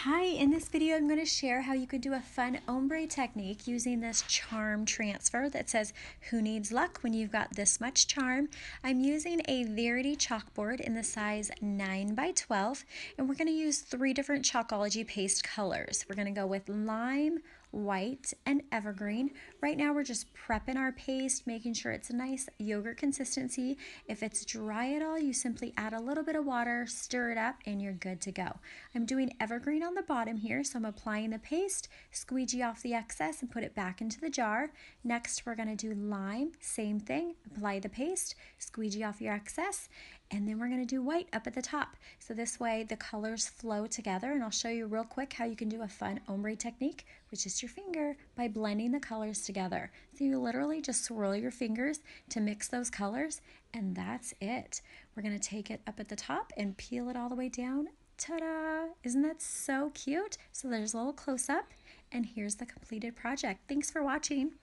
Hi, in this video I'm going to share how you could do a fun ombre technique using this charm transfer that says, who needs luck when you've got this much charm? I'm using a Verity chalkboard in the size 9 by 12, and we're going to use 3 different Chalkology paste colors. We're going to go with lime, white, and evergreen. Right now we're just prepping our paste, making sure it's a nice yogurt consistency. If it's dry at all, you simply add a little bit of water, stir it up, and you're good to go. I'm doing evergreen on the bottom here, so I'm applying the paste, squeegee off the excess, and put it back into the jar. Next, we're going to do lime, same thing, apply the paste, squeegee off your excess, and then we're going to do white up at the top. So this way the colors flow together, and I'll show you real quick how you can do a fun ombre technique with just your finger by blending the colors together. So you literally just swirl your fingers to mix those colors, and that's it. We're going to take it up at the top and peel it all the way down. Ta-da! Isn't that so cute? So there's a little close-up, and here's the completed project. Thanks for watching.